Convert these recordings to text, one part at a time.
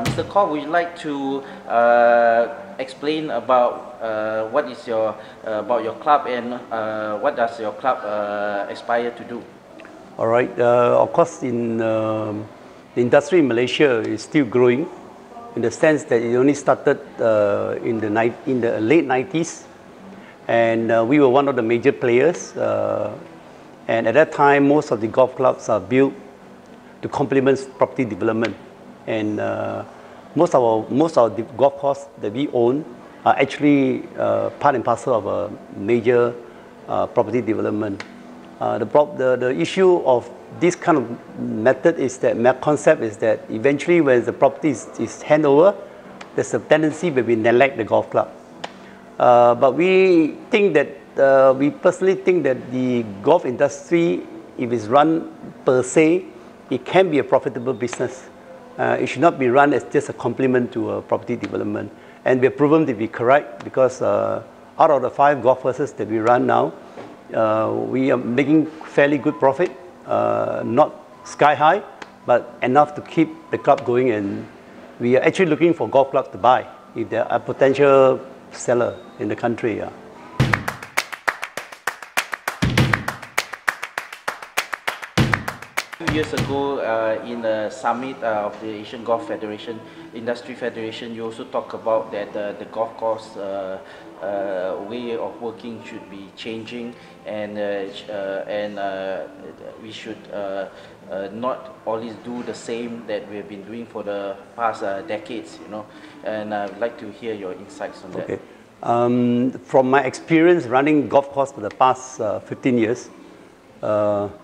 Mr. Khor, would you like to explain about what is your about your club and what does your club aspire to do? All right. Of course, in the industry in Malaysia is still growing, in the sense that it only started in the late 90s, and we were one of the major players. And at that time, most of the golf clubs are built to complement property development, and most of the golf courses that we own are actually part and parcel of a major property development. The issue of this kind of method is that, my concept is that eventually when the property is handed over, there's a tendency where we neglect the golf club. But we think that, we personally think that the golf industry, if it's run per se, it can be a profitable business. It should not be run as just a complement to property development. And we're proven to be correct, because out of the 5 golf courses that we run now, we are making fairly good profit, not sky high, but enough to keep the club going. And we are actually looking for golf clubs to buy if there are a potential seller in the country. Yeah. Years ago, in a summit of the Asian Golf Federation, Industry Federation, you also talk about that the golf course way of working should be changing, and we should not always do the same that we have been doing for the past decades, you know. And I'd like to hear your insights on that. Okay. From my experience running golf course for the past 15 years,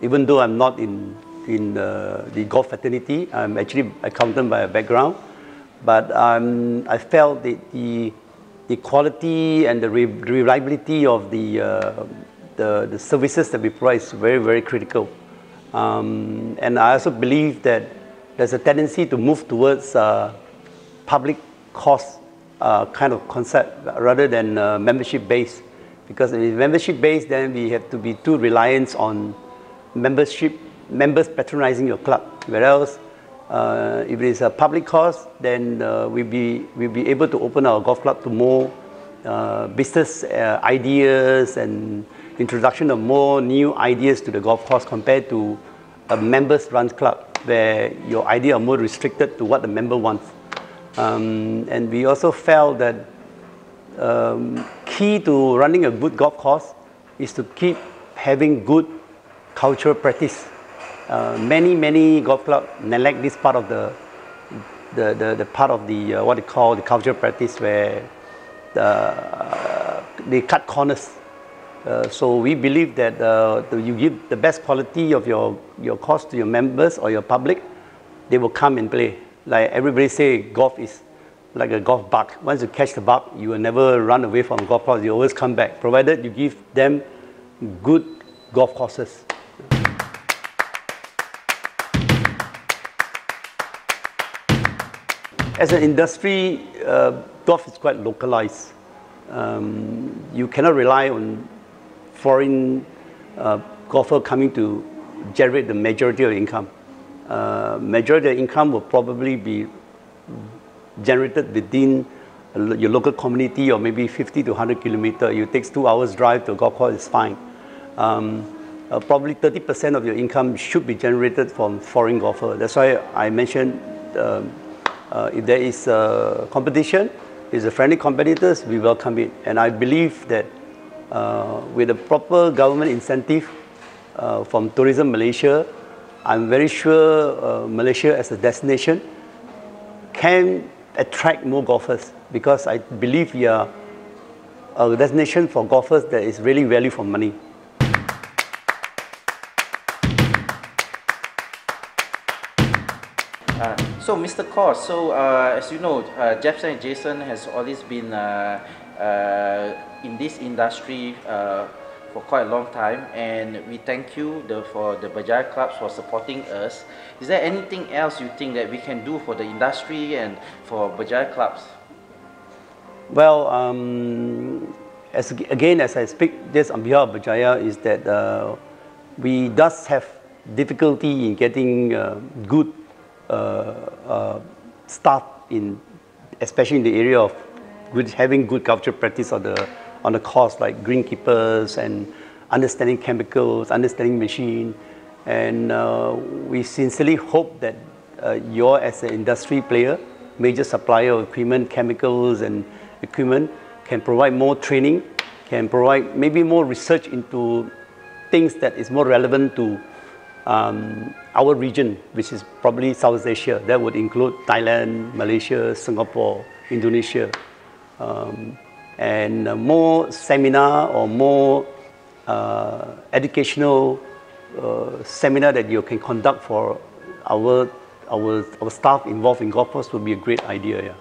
even though I'm not in the golf fraternity, I'm actually accountant by a background, but I felt that the quality and the reliability of the services that we provide is very, very critical. And I also believe that there's a tendency to move towards public cost kind of concept rather than membership based, because if it's membership based, then we have to be too reliant on members patronizing your club. Whereas if it is a public cost, then we'll be able to open our golf club to more business ideas and introduction of more new ideas to the golf course, compared to a members run club where your idea are more restricted to what the member wants. And we also felt that key to running a good golf course is to keep having good cultural practice. Many golf clubs neglect this part of the part of the what they call the cultural practice, where they cut corners. So we believe that you give the best quality of your course to your members or your public, they will come and play. Like everybody say, golf is like a golf bug. Once you catch the bug, you will never run away from golf course. You always come back, provided you give them good golf courses. As an industry, golf is quite localized. You cannot rely on foreign golfer coming to generate the majority of the income. Majority of the income will probably be generated within your local community, or maybe 50 to 100 kilometers. It takes 2 hours drive to a golf course, is fine. Probably 30% of your income should be generated from foreign golfer. That's why I mentioned if there is competition, if the friendly competitors, we welcome it. And I believe that with a proper government incentive from Tourism Malaysia, I'm very sure Malaysia as a destination can attract more golfers, because I believe we are a destination for golfers that is really value for money. So Mr. Khor, so as you know, Jebsen Jessen has always been in this industry for quite a long time, and we thank you for the Berjaya Clubs for supporting us. Is there anything else you think that we can do for the industry and for Berjaya Clubs? Well, as I speak just on behalf of Berjaya, is that we does have difficulty in getting good staff especially in the area of having good cultural practice on the course, like greenkeepers and understanding chemicals, understanding machine. And we sincerely hope that you as an industry player, major supplier of equipment, chemicals and equipment, can provide more training, can provide maybe more research into things that is more relevant to our region, which is probably Southeast Asia. That would include Thailand, Malaysia, Singapore, Indonesia, and more seminar or more educational seminar that you can conduct for our staff involved in golf course would be a great idea. Yeah.